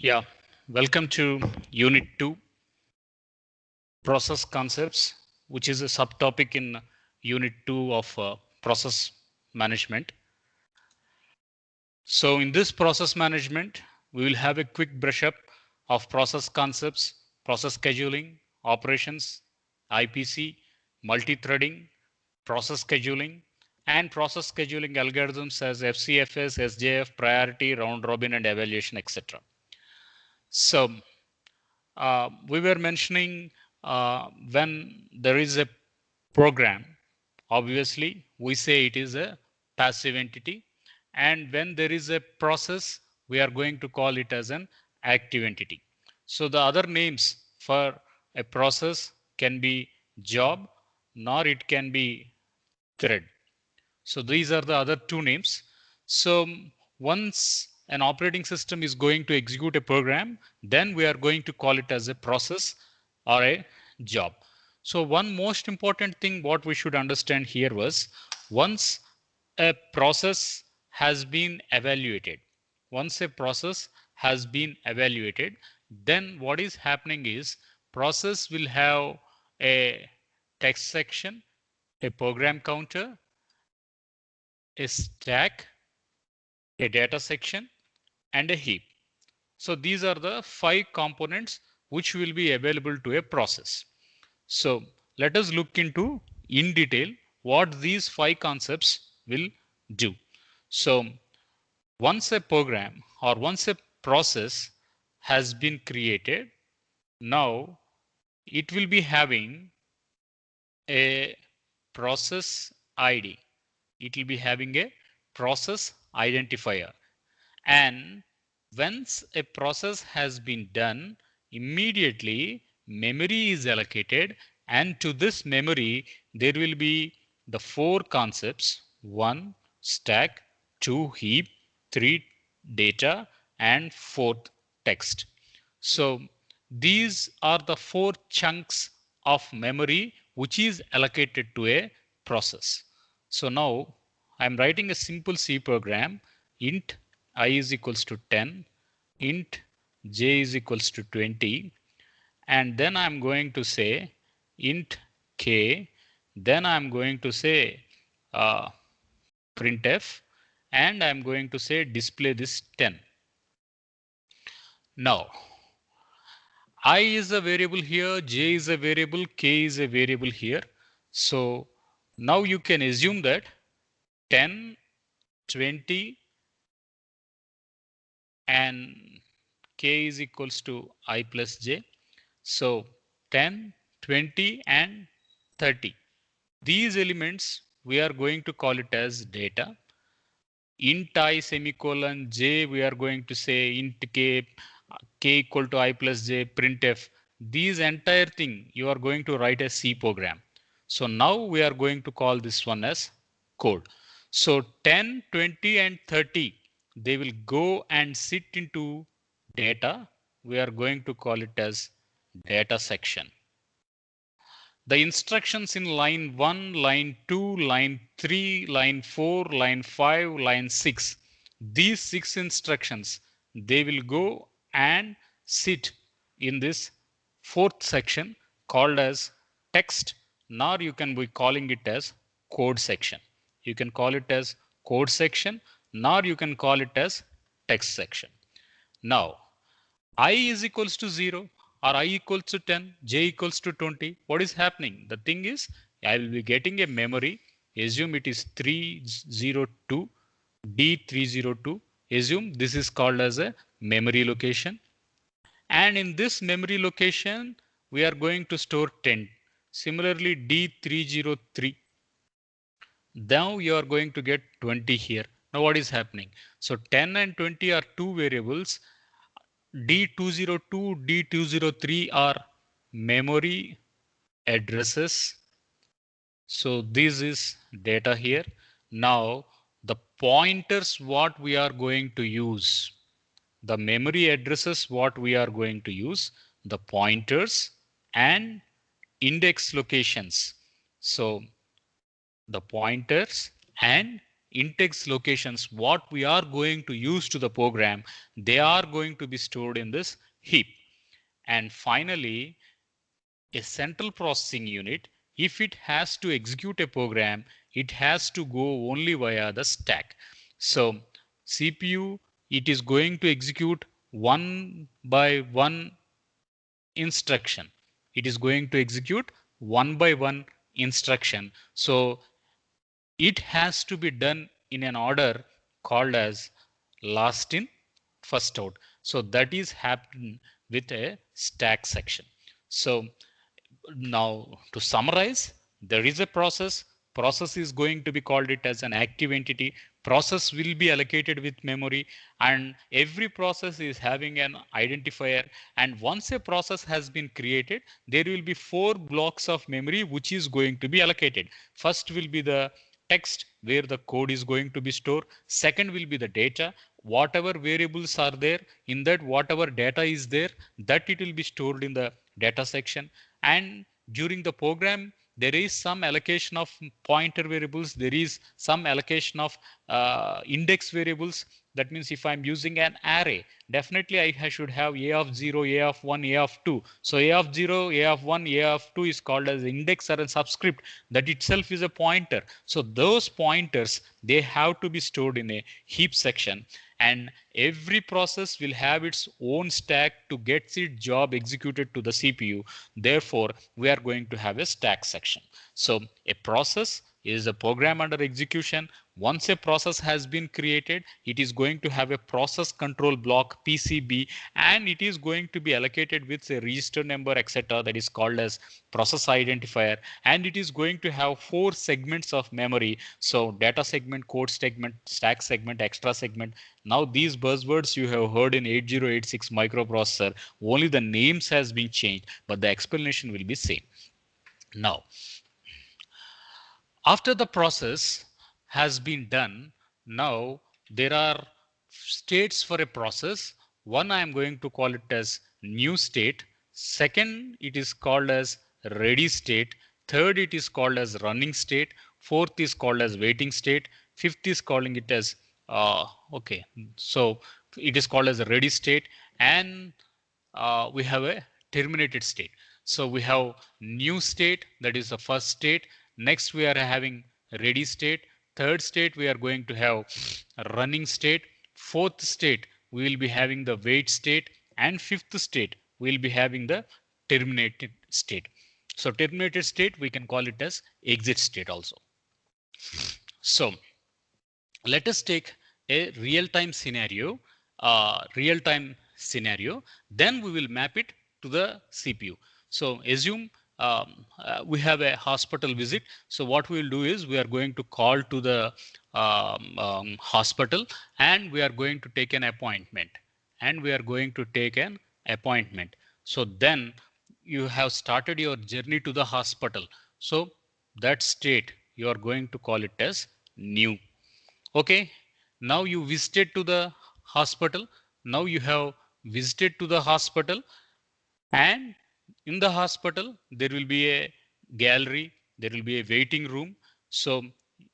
Yeah, welcome to Unit 2, Process Concepts, which is a subtopic in Unit 2 of Process Management. So in this process management, we will have a quick brush up of process concepts, process scheduling, operations, IPC, multi-threading, process scheduling, and process scheduling algorithms as FCFS, SJF, priority, round robin, and evaluation, etc. So we were mentioning when there is a program, obviously we say it is a passive entity. And when there is a process, we are going to call it as an active entity. So the other names for a process can be job, nor it can be thread. So these are the other two names. So once an operating system is going to execute a program, then we are going to call it as a process or a job. So one most important thing what we should understand here was once a process has been evaluated, once a process has been evaluated, then what is happening is process will have a text section, a program counter, a stack, a data section, and a heap. So these are the 5 components which will be available to a process. So let us look into in detail what these 5 concepts will do. So once a program or once a process has been created, now it will be having a process ID. It will be having a process identifier. And once a process has been done, immediately memory is allocated, and to this memory there will be the 4 concepts: 1 stack, 2 heap, 3 data, and 4th text. So these are the 4 chunks of memory which is allocated to a process. So now I'm writing a simple C program. Int I is equals to 10, int j is equals to 20, and then I'm going to say int k, then I'm going to say uh, printf, and I'm going to say display this 10. Now I is a variable here, j is a variable, k is a variable here. So now you can assume that 10, 20, and k is equals to I plus j. So 10, 20, and 30. These elements we are going to call it as data. Int I semicolon j, we are going to say int k, k equal to I plus j, printf. These entire thing you are going to write a C program. So now we are going to call this one as code. So 10, 20, and 30, they will go and sit into data. We are going to call it as data section. The instructions in line 1, line 2, line 3, line 4, line 5, line 6. These 6 instructions, they will go and sit in this 4th section called as text. Now you can be calling it as code section. You can call it as code section. Now you can call it as text section. Now I is equals to 0 or I equals to 10, j equals to 20. What is happening? The thing is, I will be getting a memory. Assume it is 302, D302. Assume this is called as a memory location. And in this memory location, we are going to store 10. Similarly, D303. Now you are going to get 20 here. Now what is happening? So 10 and 20 are 2 variables. D202, D203 are memory addresses. So this is data here. Now the pointers what we are going to use, the memory addresses what we are going to use, the pointers and index locations. So the pointers and index locations, what we are going to use to the program, they are going to be stored in this heap. And finally, a central processing unit, if it has to execute a program, it has to go only via the stack. So CPU, it is going to execute one by one instruction. It is going to execute one by one instruction. So it has to be done in an order called as last in, first out. So that is happening with a stack section. So now to summarize, there is a process. Process is going to be called it as an active entity. Process will be allocated with memory, and every process is having an identifier. And once a process has been created, there will be 4 blocks of memory which is going to be allocated. First will be the text where the code is going to be stored. Second will be the data. Whatever variables are there, in that whatever data is there, that it will be stored in the data section. And during the program, there is some allocation of pointer variables, there is some allocation of index variables. That means if I'm using an array, definitely I should have a of 0, a of 1, a of 2. So a of 0, a of 1, a of 2 is called as index or a subscript. That itself is a pointer. So those pointers, they have to be stored in a heap section. And every process will have its own stack to get its job executed to the CPU. Therefore, we are going to have a stack section. So a process is a program under execution. Once a process has been created, it is going to have a process control block PCB, and it is going to be allocated with a register number, etc. That is called as process identifier, and it is going to have 4 segments of memory. So data segment, code segment, stack segment, extra segment. Now these buzzwords you have heard in 8086 microprocessor, only the names has been changed, but the explanation will be same. Now, after the process has been done, now there are states for a process. One, I am going to call it as new state. Second, it is called as ready state. Third, it is called as running state. Fourth is called as waiting state. Fifth is calling it as okay. So it is called as a ready state, and we have a terminated state. So we have new state, that is the first state. Next we are having ready state. Third state we are going to have running state. Fourth state we will be having the wait state, and fifth state we will be having the terminated state. So terminated state we can call it as exit state also. So let us take a real-time scenario, then we will map it to the CPU. So assume we have a hospital visit. So what we will do is we are going to call to the hospital, and we are going to take an appointment. So then you have started your journey to the hospital. So that state you are going to call it as new. Okay, now you visited to the hospital. Now you have visited to the hospital, and in the hospital there will be a gallery, there will be a waiting room. So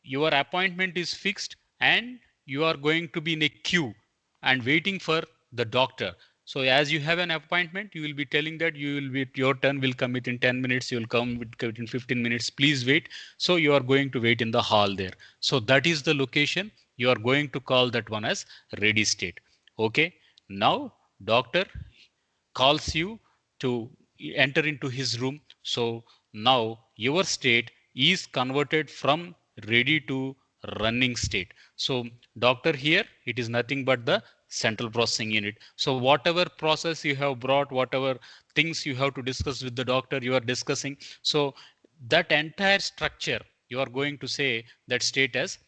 your appointment is fixed, and you are going to be in a queue and waiting for the doctor. So as you have an appointment, you will be telling that your turn will come within 10 minutes, you will come within 15 minutes, please wait. So you are going to wait in the hall there. So that is the location. You are going to call that one as ready state. Okay, now doctor calls you to enter into his room. So now your state is converted from ready to running state. So doctor here, it is nothing but the central processing unit. So whatever process you have brought, whatever things you have to discuss with the doctor, you are discussing. So that entire structure, you are going to say that state as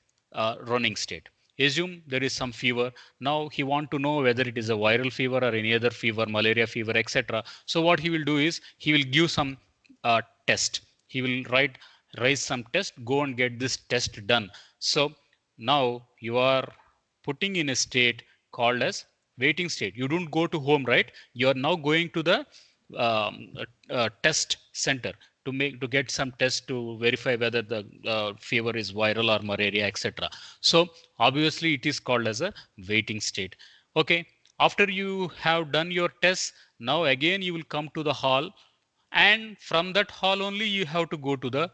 running state. Assume there is some fever. Now he want to know whether it is a viral fever or any other fever, malaria fever, etc. So what he will do is he will give some test. He will raise some test, go and get this test done. So now you are putting in a state called as waiting state. You don't go to home, right? You are now going to the test center. to get some test to verify whether the fever is viral or malaria, etc. So obviously it is called as a waiting state. Okay, after you have done your tests, now again you will come to the hall, and from that hall only you have to go to the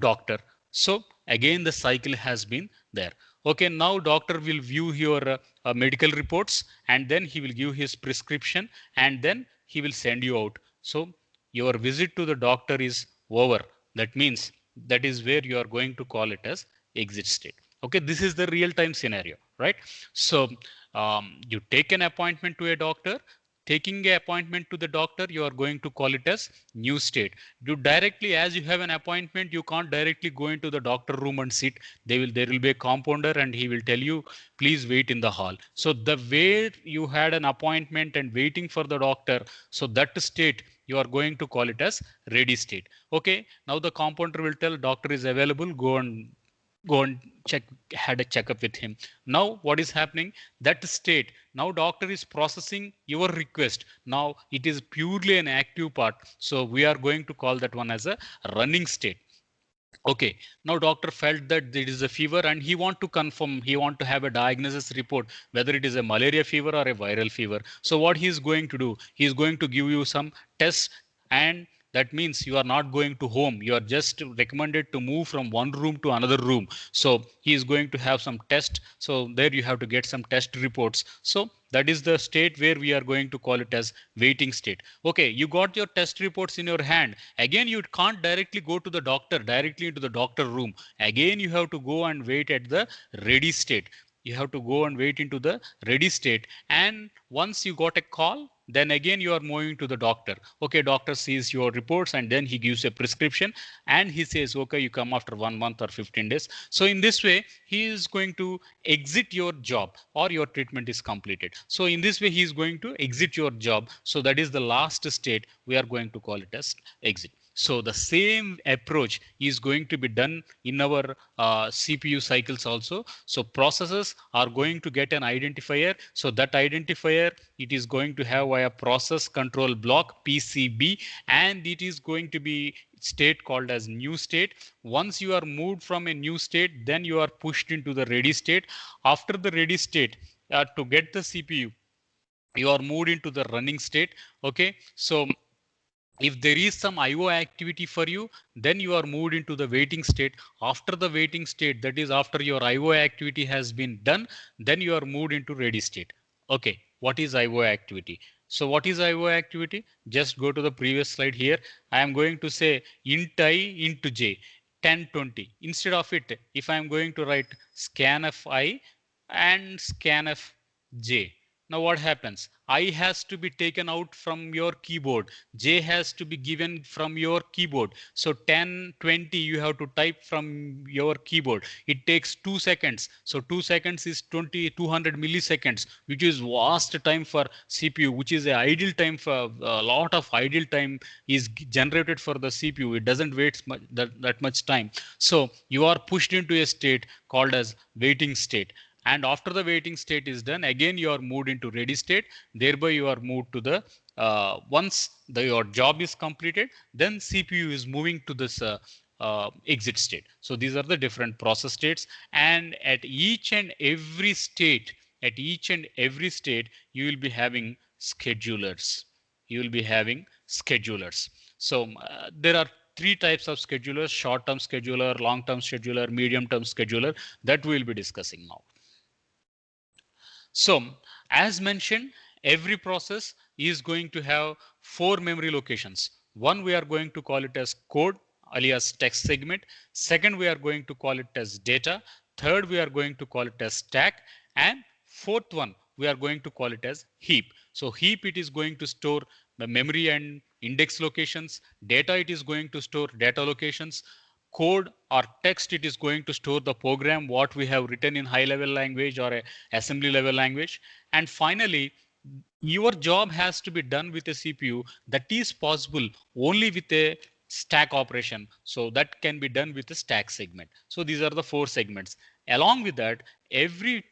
doctor. So again the cycle has been there. Okay, now doctor will view your medical reports, and then he will give his prescription, and then he will send you out. So your visit to the doctor is over. That means that is where you are going to call it as exit state. Okay, this is the real time scenario, right? So you take an appointment to a doctor. Taking an appointment to the doctor, you are going to call it as new state. You directly, as you have an appointment, you can't directly go into the doctor room and sit. There will be a compounder, and he will tell you, please wait in the hall. So the way you had an appointment and waiting for the doctor, so that state you are going to call it as ready state. Okay, now the compounder will tell doctor is available, go and check, had a checkup with him. Now what is happening, that state, now doctor is processing your request. Now it is purely an active part, so we are going to call that one as a running state. Okay, now doctor felt that there is a fever, and he want to confirm, he want to have a diagnosis report whether it is a malaria fever or a viral fever. So what he is going to do, he is going to give you some tests, and that means you are not going to home, you are just recommended to move from one room to another room. So he is going to have some test, so there you have to get some test reports. So that is the state where we are going to call it as waiting state. Okay, you got your test reports in your hand. Again, you can't directly go to the doctor, directly into the doctor room. Again, you have to go and wait at the ready state. You have to go and wait into the ready state. And once you got a call, then again you are moving to the doctor. Okay, doctor sees your reports, and then he gives a prescription, and he says, okay, you come after 1 month or 15 days. So in this way, he is going to exit your job, or your treatment is completed. So in this way, he is going to exit your job. So that is the last state. We are going to call it as exit. So the same approach is going to be done in our CPU cycles also. So processes are going to get an identifier. So that identifier, it is going to have a process control block, PCB, and it is going to be state called as new state. Once you are moved from a new state, then you are pushed into the ready state. After the ready state, to get the CPU, you are moved into the running state. Okay, so if there is some IO activity for you, then you are moved into the waiting state. After the waiting state, that is after your IO activity has been done, then you are moved into ready state. Okay, what is IO activity? So what is IO activity? Just go to the previous slide here. I am going to say int I into j, 1020. Instead of it, if I am going to write scanf I and scanf j, now what happens? I has to be taken out from your keyboard. J has to be given from your keyboard. So 1020 you have to type from your keyboard. It takes 2 seconds. So 2 seconds is 200 milliseconds, which is vast time for CPU, which is a idle time for a lot of idle time is generated for the CPU. It doesn't wait that much time. So you are pushed into a state called as waiting state. And after the waiting state is done, again you are moved into ready state. Thereby you are moved to the once your job is completed, then CPU is moving to this exit state. So these are the different process states, and at each and every state, you will be having schedulers. So there are three types of schedulers: short-term scheduler, long-term scheduler, medium-term scheduler, that we will be discussing now. So as mentioned, every process is going to have 4 memory locations. One, we are going to call it as code, alias text segment. Second, we are going to call it as data. Third, we are going to call it as stack. And fourth one, we are going to call it as heap. So heap, it is going to store the memory and index locations. Data, it is going to store data locations. Code or text, it is going to store the program what we have written in high level language or a assembly level language. And finally, your job has to be done with a CPU. That is possible only with a stack operation. So that can be done with a stack segment. So these are the 4 segments. Along with that, every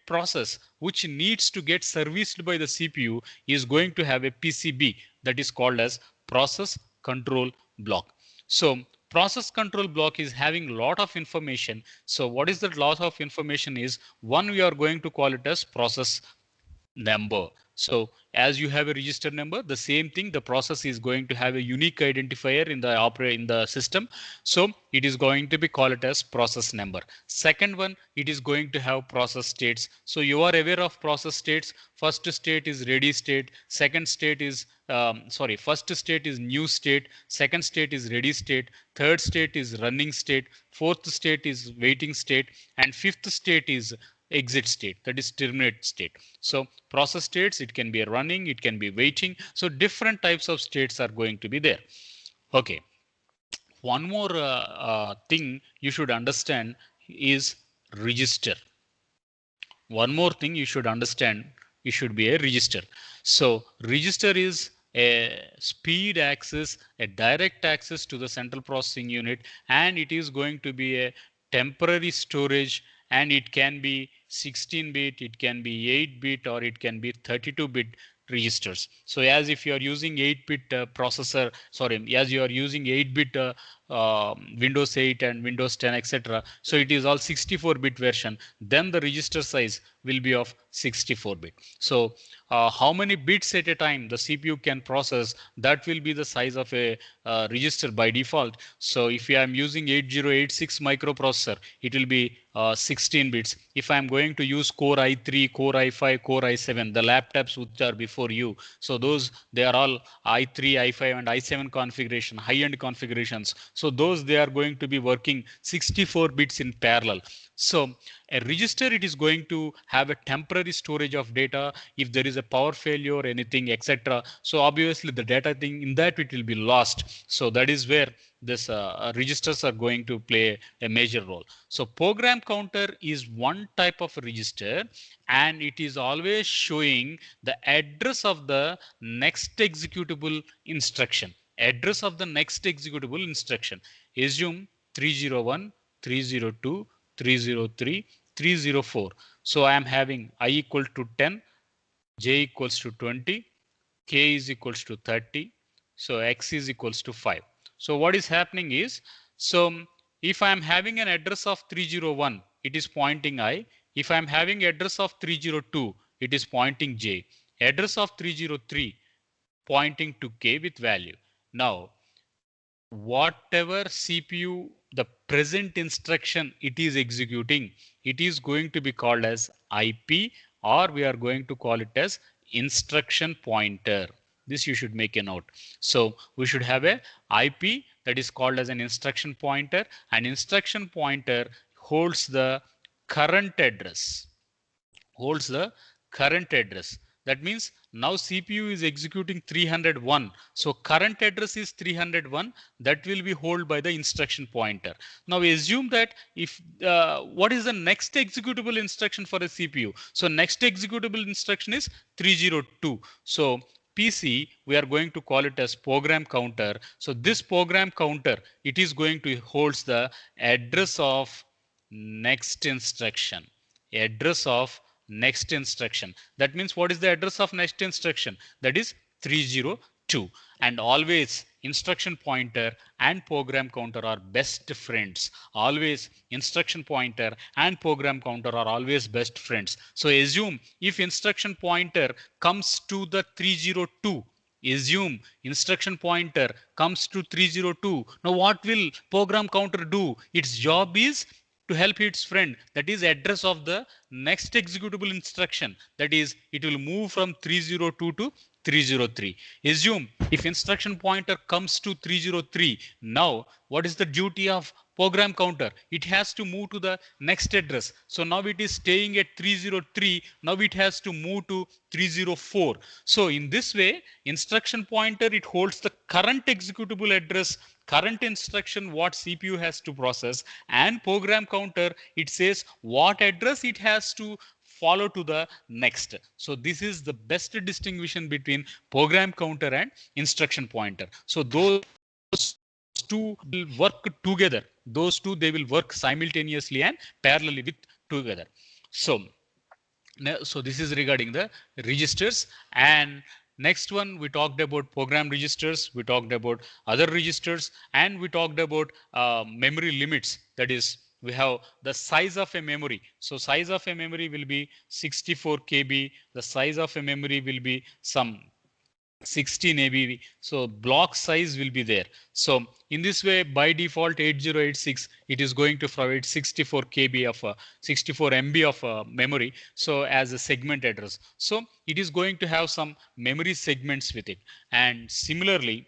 process which needs to get serviced by the CPU is going to have a PCB, that is called as process control block. So process control block is having lot of information. So what is that lot of information is, one, we are going to call it as process number. So as you have a register number, the same thing, the process is going to have a unique identifier in the system. So it is going to be called it as process number. Second one, it is going to have process states. So you are aware of process states. First state is ready state. Second state is first state is new state. Second state is ready state. Third state is running state. Fourth state is waiting state. And fifth state is exit state, that is terminate state. So process states, it can be running, it can be waiting. So different types of states are going to be there. Okay. One more thing you should understand is register. One more thing you should understand, it should be a register. So register is a speed access, a direct access to the central processing unit, and it is going to be a temporary storage, and it can be 16-bit, it can be 8-bit, or it can be 32-bit registers. So as if you are using 8-bit processor, sorry, as you are using 8-bit Windows 8 and Windows 10, etc. So it is all 64-bit version. Then the register size will be of 64-bit. So how many bits at a time the CPU can process, that will be the size of a register by default. So if I am using 8086 microprocessor, it will be 16 bits. If I am going to use Core i3, Core i5, Core i7, the laptops which are before you, so those, they are all i3, i5 and i7 configuration, high-end configurations. So those, they are going to be working 64 bits in parallel. So a register, it is going to have a temporary storage of data if there is a power failure or anything, etc. So obviously the data thing in that, it will be lost. So that is where this registers are going to play a major role. So program counter is one type of register, and it is always showing the address of the next executable instruction. Address of the next executable instruction. Assume 301, 302, 303, 304. So I am having I equal to 10, j equals to 20, k is equals to 30, so x is equals to 5. So what is happening is, so if I am having an address of 301, it is pointing I. If I am having address of 302, it is pointing j. Address of 303 pointing to k with value. Now, whatever CPU, the present instruction it is executing, it is going to be called as IP, or we are going to call it as instruction pointer. This you should make a note. So we should have a IP that is called as an instruction pointer, and instruction pointer holds the current address, holds the current address. That means now CPU is executing 301. So current address is 301. That will be held by the instruction pointer. Now assume that if what is the next executable instruction for a CPU? So next executable instruction is 302. So PC, we are going to call it as program counter. So this program counter, it is going to holds the address of next instruction. Address of next instruction. That means what is the address of next instruction? That is 302. And always instruction pointer and program counter are best friends. Always instruction pointer and program counter are always best friends. So assume if instruction pointer comes to the 302, assume instruction pointer comes to 302. Now what will program counter do? Its job is to help its friend, that is address of the next executable instruction. That is, it will move from 302 to 303. Assume if instruction pointer comes to 303, now what is the duty of program counter? It has to move to the next address. So now it is staying at 303. Now it has to move to 304. So in this way, instruction pointer, it holds the current executable address, current instruction what CPU has to process, and program counter, it says what address it has to follow to the next. So this is the best distinction between program counter and instruction pointer. So those two will work together. Those two, they will work simultaneously and parallelly with together. So this is regarding the registers. And Next one, we talked about program registers, we talked about other registers, and we talked about memory limits. That is, we have the size of a memory. So size of a memory will be 64 KB. The size of a memory will be some 16 ABV. So block size will be there. So in this way, by default 8086, it is going to provide 64 KB of 64 MB of memory. So as a segment address. So it is going to have some memory segments with it. And similarly,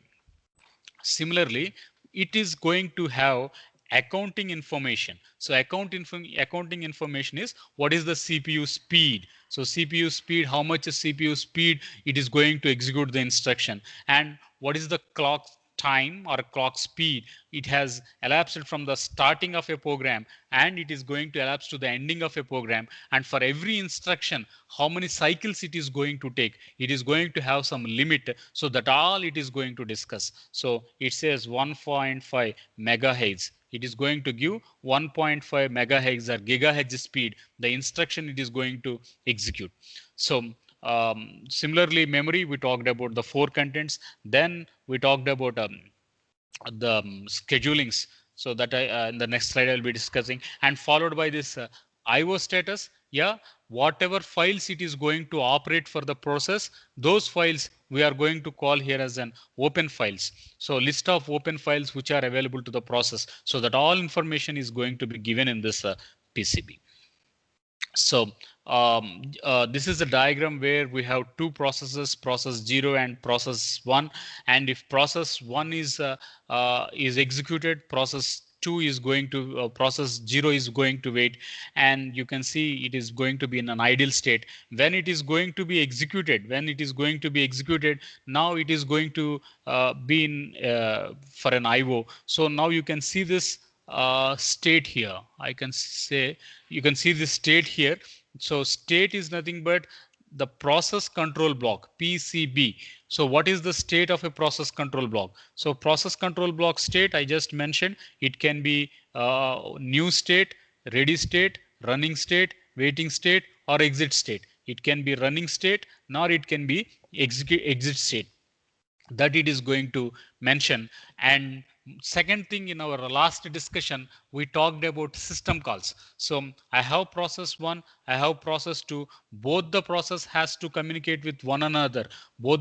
it is going to have accounting information. So accounting information is what is the CPU speed. So CPU speed, how much is CPU speed it is going to execute the instruction, and what is the clock time or clock speed it has elapsed from the starting of a program and it is going to elapse to the ending of a program, and for every instruction how many cycles it is going to take. It is going to have some limit, so that all it is going to discuss. So it says 1.5 megahertz. It is going to give 1.5 megahertz or gigahertz speed, the instruction it is going to execute. So similarly, memory, we talked about the four contents. Then we talked about the schedulings. So that I in the next slide I'll be discussing, and followed by this IO status. Yeah, whatever files it is going to operate for the process, those files we are going to call here as an open files. So list of open files which are available to the process, so that all information is going to be given in this PCB. So this is a diagram where we have two processes, process 0 and process 1. And if process 1 is executed, process 2 is going to process 0 is going to wait, and you can see it is going to be in an idle state. When it is going to be executed, now it is going to be in for an IO. So now you can see this state here. I can say you can see this state here. So state is nothing but the process control block, PCB. So what is the state of a process control block? So process control block state, I just mentioned, it can be new state, ready state, running state, waiting state, or exit state. It can be running state, nor it can be exit state, that it is going to mention. And second thing, in our last discussion we talked about system calls. So I have process 1, I have process 2, both the process has to communicate with one another, one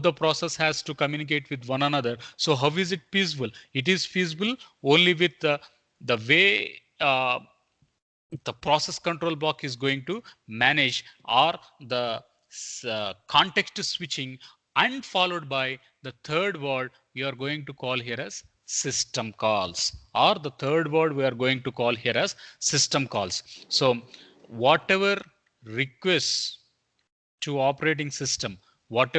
another. So how is it feasible? It is feasible only with the way the process control block is going to manage, or the context switching, and followed by the third word we are going to call here as system calls, or the third word we are going to call here as system calls. So whatever requests to operating system, are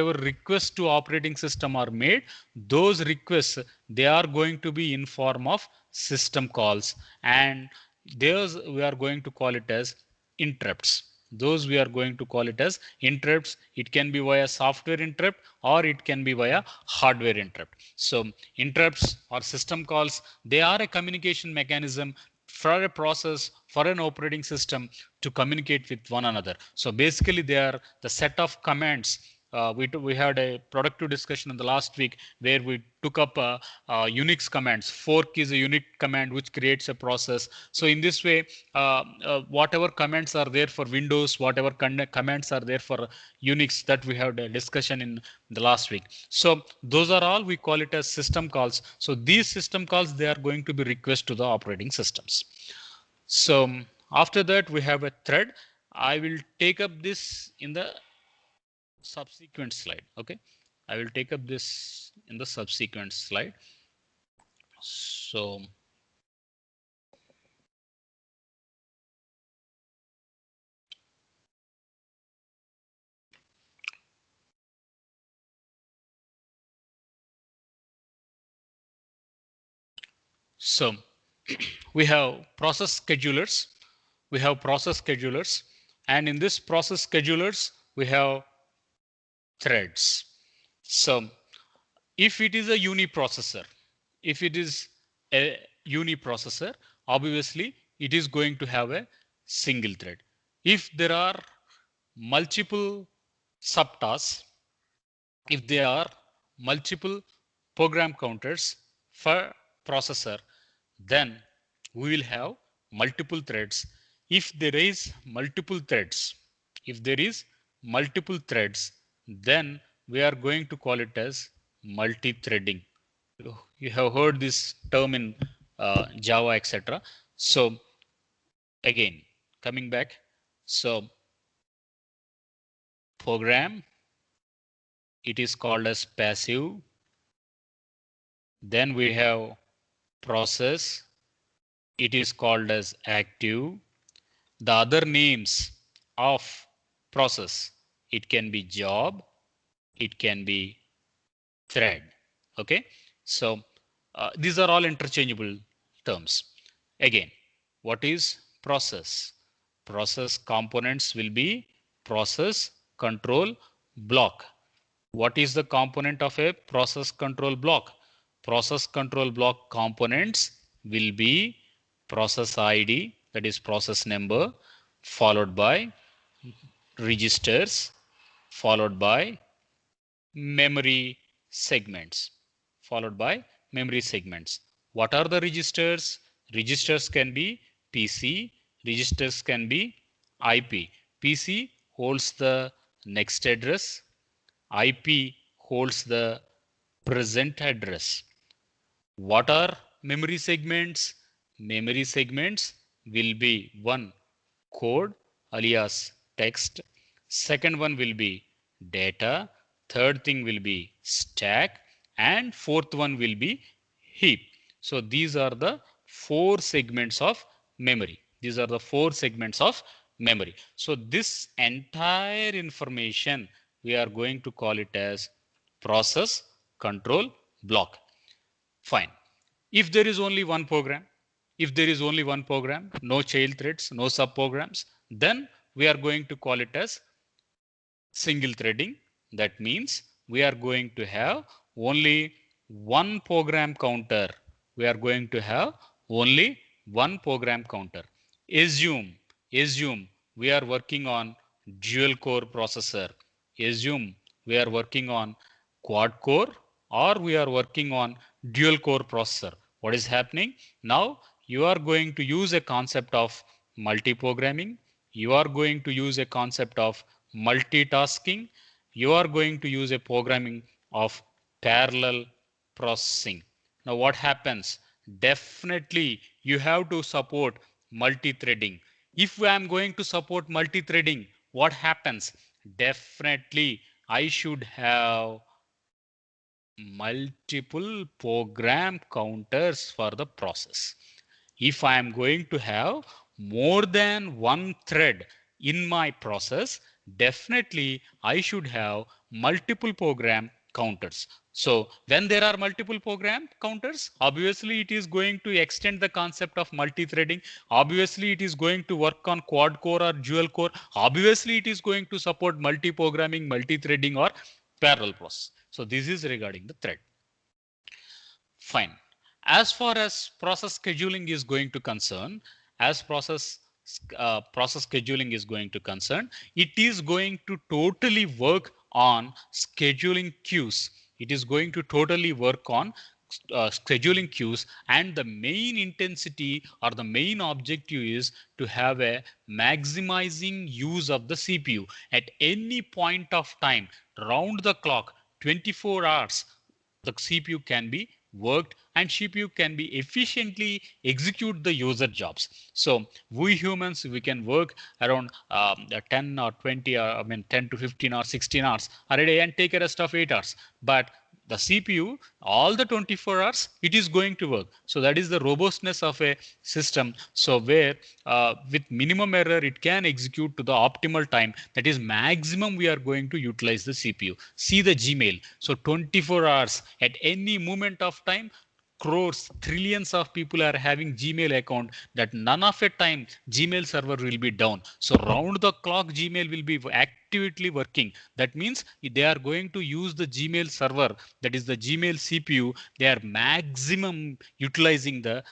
made, those requests, they are going to be in form of system calls, and those we are going to call it as interrupts. It can be via software interrupt, or it can be via hardware interrupt. So interrupts or system calls, they are a communication mechanism for a process, for an operating system to communicate with one another. So basically they are the set of commands. We had a productive discussion in the last week where we took up Unix commands. Fork is a unique command which creates a process. So in this way, whatever commands are there for Windows, whatever commands are there for Unix, that we had a discussion in the last week. So those are all we call it as system calls. So these system calls, they are going to be request to the operating systems. So after that we have a thread. I will take up this in the subsequent slide. Okay, I will take up this in the subsequent slide. So we have process schedulers. And in this process schedulers we have threads. So if it is a uniprocessor, obviously it is going to have a single thread. If there are multiple subtasks, If there are multiple program counters for processor, then we will have multiple threads. If there is multiple threads, if there is multiple threads, then we are going to call it as multi-threading. You have heard this term in Java, etc. So again, coming back, so program, it is called as passive. Then we have process, it is called as active. The other names of process, it can be job, it can be thread. Okay, so these are all interchangeable terms. Again, what is process? Process components will be process control block. What is the component of a process control block? Process control block components will be process ID, that is process number, followed by registers, followed by memory segments, followed by memory segments. What are the registers? Registers can be PC, registers can be IP. PC holds the next address, IP holds the present address. What are memory segments? Memory segments will be one, code alias text. Second one will be data. Third thing will be stack. And fourth one will be heap. So these are the four segments of memory. These are the four segments of memory. So this entire information, we are going to call it as process control block. Fine. If there is only one program, if there is only one program, no child threads, no subprograms, then we are going to call it as single threading. That means we are going to have only one program counter. We are going to have only one program counter. Assume we are working on dual core processor. Assume we are working on quad core or we are working on dual core processor. What is happening? Now you are going to use a concept of multi-programming. You are going to use a concept of multitasking. You are going to use a programming of parallel processing. Now what happens? Definitely you have to support multi-threading. If I am going to support multi-threading, what happens? Definitely I should have multiple program counters for the process. If I am going to have more than one thread in my process, definitely I should have multiple program counters. So when there are multiple program counters, obviously it is going to extend the concept of multi-threading. Obviously it is going to work on quad core or dual core. Obviously it is going to support multi-programming, multi-threading or parallel process. So this is regarding the thread. Fine. As far as process scheduling is going to concern, as process scheduling is going to concern, it is going to totally work on scheduling queues. It is going to totally work on scheduling queues, and the main intensity or the main objective is to have a maximizing use of the CPU at any point of time, round the clock, 24 hours. The CPU can be worked and CPU can be efficiently execute the user jobs. So we humans, we can work around 10 or 20 or 10 to 15 or 16 hours a day and take a rest of 8 hours. But the CPU, all the 24 hours, it is going to work. So that is the robustness of a system. So where with minimum error, it can execute to the optimal time. That is maximum we are going to utilize the CPU. See the Gmail. So 24 hours at any moment of time, crores, trillions of people are having Gmail account, that none of a time Gmail server will be down. So round the clock Gmail will be actively working. That means they are going to use the Gmail server, that is the Gmail CPU. They are maximum utilizing the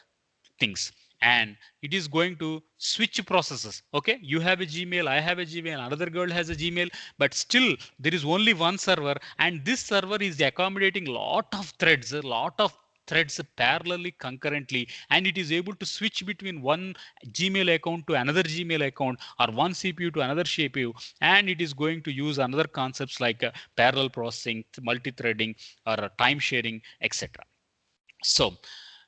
things. and it is going to switch processes. Okay, you have a Gmail, I have a Gmail, another girl has a Gmail, but still there is only one server, and this server is accommodating lot of threads, a lot of threads parallelly concurrently, and it is able to switch between one Gmail account to another Gmail account, or one CPU to another CPU, and it is going to use another concepts like parallel processing, multi-threading, or time sharing, etc. So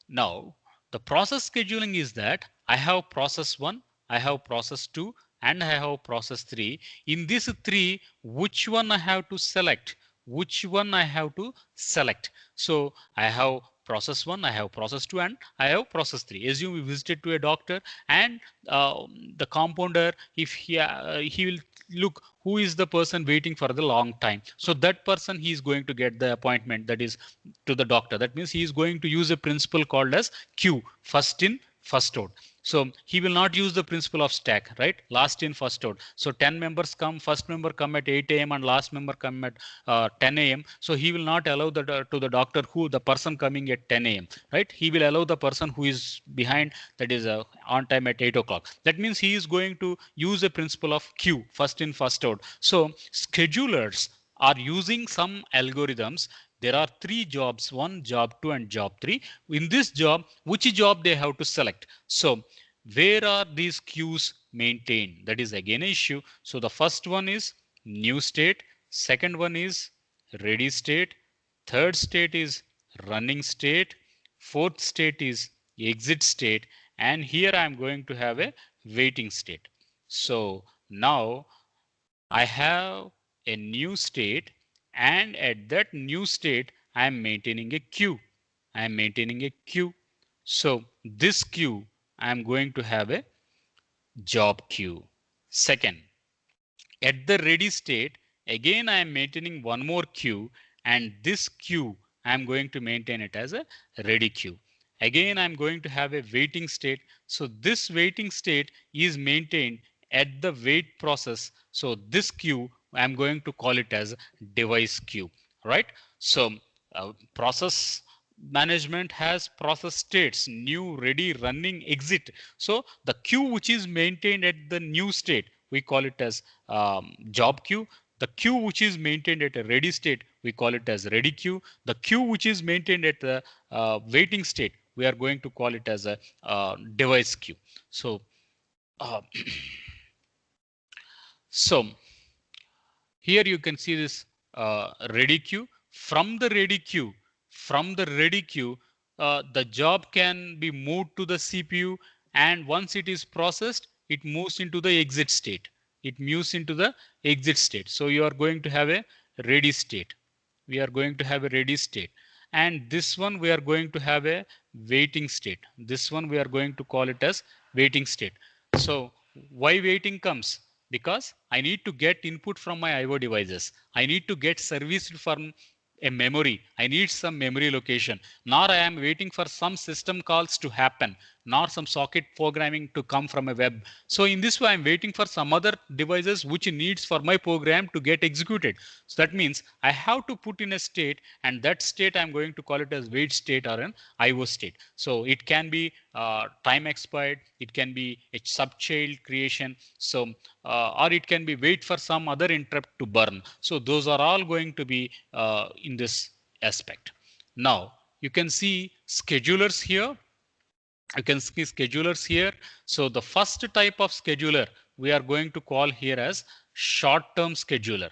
now the process scheduling is that I have process 1, I have process 2, and I have process 3. In these 3, which one I have to select? Which one I have to select? So I have process 1, I have process 2, and I have process 3. Assume we visited to a doctor, and the compounder, if he will look who is the person waiting for the long time. So that person, he is going to get the appointment, that is to the doctor. That means he is going to use a principle called as queue, first in, first out. So he will not use the principle of stack, right? Last in, first out. So 10 members come, first member come at 8 a.m. and last member come at 10 a.m. So he will not allow to the doctor who the person coming at 10 a.m. right? He will allow the person who is behind, that is on time at 8 o'clock. That means he is going to use a principle of queue, first in, first out. So schedulers are using some algorithms. There are 3 jobs, 1, job 2, and job 3. In this job, which job they have to select? So where are these queues maintained? That is again an issue. So the first one is new state, second one is ready state, third state is running state, fourth state is exit state, and here I am going to have a waiting state. So now I have a new state, and at that new state I am maintaining a queue. I am maintaining a queue. So this queue I am going to have a job queue. Second, at the ready state, again I am maintaining one more queue, and this queue I am going to maintain it as a ready queue. Again I am going to have a waiting state. So this waiting state is maintained at the wait process. So this queue I am going to call it as device queue, right? So process management has process states: new, ready, running, exit. So the queue which is maintained at the new state, we call it as job queue. The queue which is maintained at a ready state, we call it as ready queue. The queue which is maintained at the waiting state, we are going to call it as a device queue. So uh, so here you can see this ready queue. From the ready queue, the job can be moved to the CPU, and once it is processed, it moves into the exit state. It moves into the exit state. So you are going to have a ready state. We are going to have a ready state. And this one we are going to have a waiting state. This one we are going to call it as waiting state. So why waiting comes? Because I need to get input from my IO devices. I need to get serviced from a memory. I need some memory location. Nor I am waiting for some system calls to happen, nor some socket programming to come from a web. So in this way, I'm waiting for some other devices which needs for my program to get executed. So that means I have to put in a state, and that state I'm going to call it as wait state or an IO state. So it can be time expired, it can be a subchild creation, so or it can be wait for some other interrupt to burn. So those are all going to be in this aspect. Now you can see schedulers here. You can see schedulers here. So the first type of scheduler we are going to call here as short-term scheduler.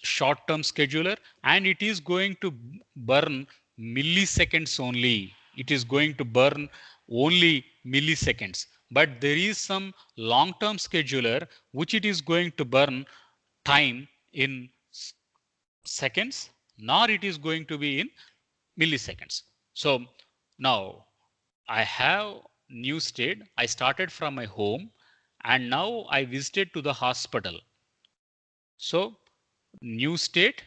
Short-term scheduler, and it is going to burn milliseconds only. It is going to burn only milliseconds. But there is some long-term scheduler which it is going to burn time in seconds, nor it is going to be in milliseconds. So now I have new state. I started from my home, and now I visited to the hospital. So new state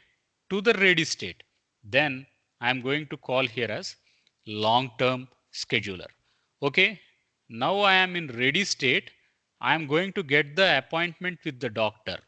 to the ready state. Then I'm going to call here as long-term scheduler. Okay. Now I am in ready state. I am going to get the appointment with the doctor.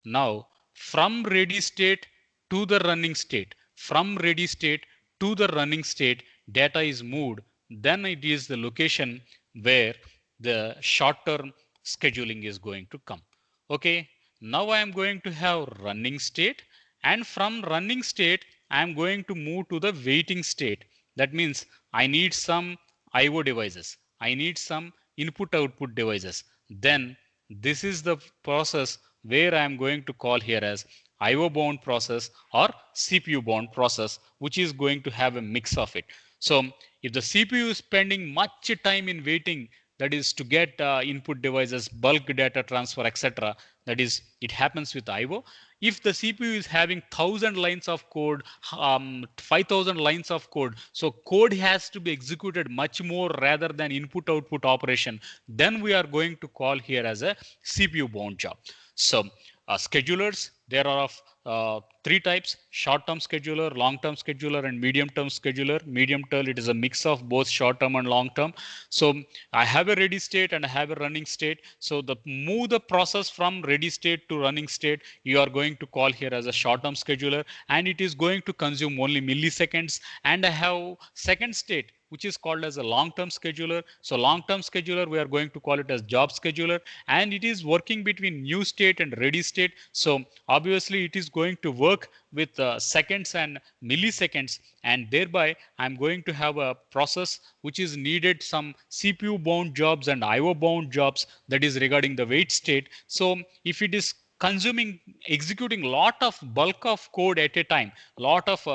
Now from ready state to the running state, from ready state to the running state, data is moved. Then it is the location where the short-term scheduling is going to come. Okay, now I am going to have running state, and from running state, I am going to move to the waiting state. That means I need some IO devices. I need some input output devices. Then this is the process where I am going to call here as IO bound process or CPU bound process, which is going to have a mix of it. So if the CPU is spending much time in waiting, that is to get input devices, bulk data transfer, etc., that is, it happens with IO. If the CPU is having 1,000 lines of code, 5,000 lines of code, so code has to be executed much more rather than input output operation, then we are going to call here as a CPU bound job. So schedulers, there are of three types: short-term scheduler, long-term scheduler, and medium-term scheduler. Medium-term, it is a mix of both short-term and long-term. So I have a ready state and I have a running state. So the move the process from ready state to running state, you are going to call here as a short-term scheduler, and it is going to consume only milliseconds. And I have second state, which is called as a long-term scheduler. So long-term scheduler, we are going to call it as job scheduler, and it is working between new state and ready state. So obviously it is going to work with seconds and milliseconds, and thereby I'm going to have a process which is needed some CPU bound jobs and IO bound jobs, that is regarding the wait state. So if it is consuming, executing lot of bulk of code at a time, lot of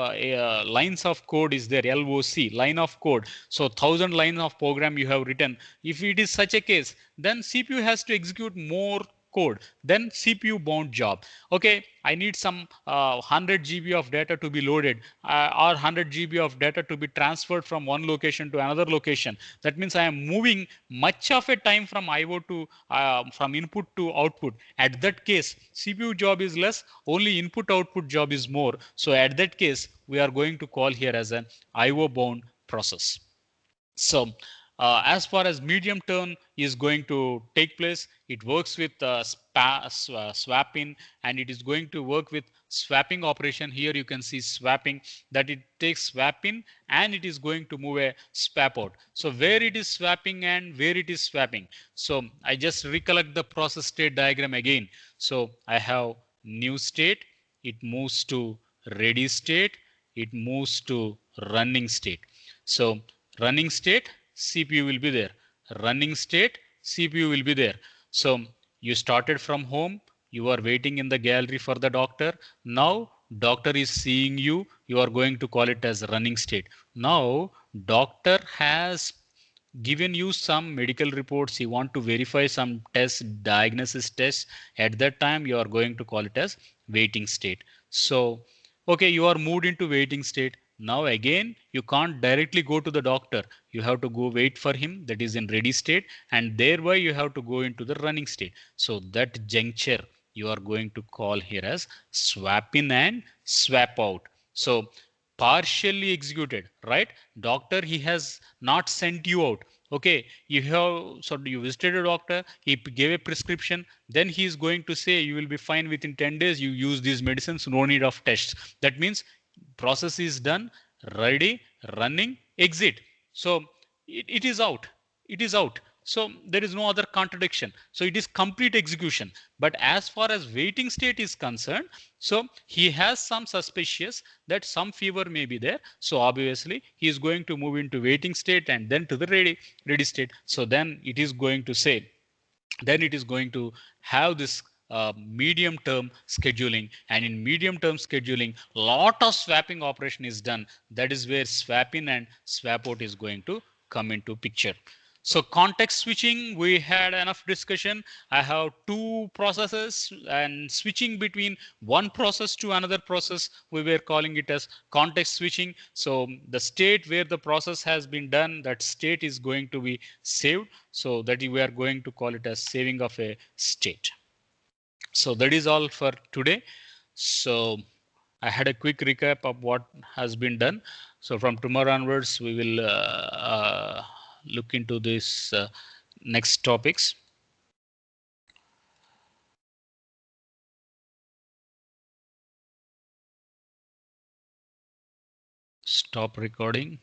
lines of code is there, LOC, line of code. So 1,000 lines of program you have written. If it is such a case, then CPU has to execute more code, then CPU bound job. Okay, I need some 100 GB of data to be loaded, or 100 GB of data to be transferred from one location to another location. That means I am moving much of a time from IO to from input to output. At that case, CPU job is less, only input output job is more. So at that case, we are going to call here as an IO bound process. So as far as medium term is going to take place, it works with swapping, and it is going to work with swapping operation. Here you can see swapping, that it takes swapping and it is going to move a swap out. So where it is swapping and where it is swapping. So I just recollect the process state diagram again. So I have new state, it moves to ready state, it moves to running state. So running state, CPU will be there. Running state, CPU will be there. So you started from home, you are waiting in the gallery for the doctor. Now doctor is seeing you, you are going to call it as running state. Now doctor has given you some medical reports, you want to verify some tests, diagnosis tests. At that time, you are going to call it as waiting state. So, okay, you are moved into waiting state. Now again, you can't directly go to the doctor. You have to go wait for him, that is in ready state, and thereby you have to go into the running state. So that juncture you are going to call here as swap in and swap out. So partially executed, right? Doctor, he has not sent you out. Okay, you have, so you visited a doctor, he gave a prescription, then he is going to say you will be fine within 10 days, you use these medicines, no need of tests. That means process is done, ready, running, exit. So it is out, it is out. So there is no other contradiction. So it is complete execution. But as far as waiting state is concerned, so he has some suspicious that some fever may be there. So obviously he is going to move into waiting state and then to the ready state. So then it is going to say, then it is going to have this medium term scheduling, and in medium term scheduling lot of swapping operation is done. That is where swap in and swap out is going to come into picture. So context switching, we had enough discussion. I have two processes, and switching between one process to another process, we were calling it as context switching. So the state where the process has been done, that state is going to be saved. So that we are going to call it as saving of a state. So that is all for today. So I had a quick recap of what has been done. So from tomorrow onwards, we will look into this next topics. Stop recording.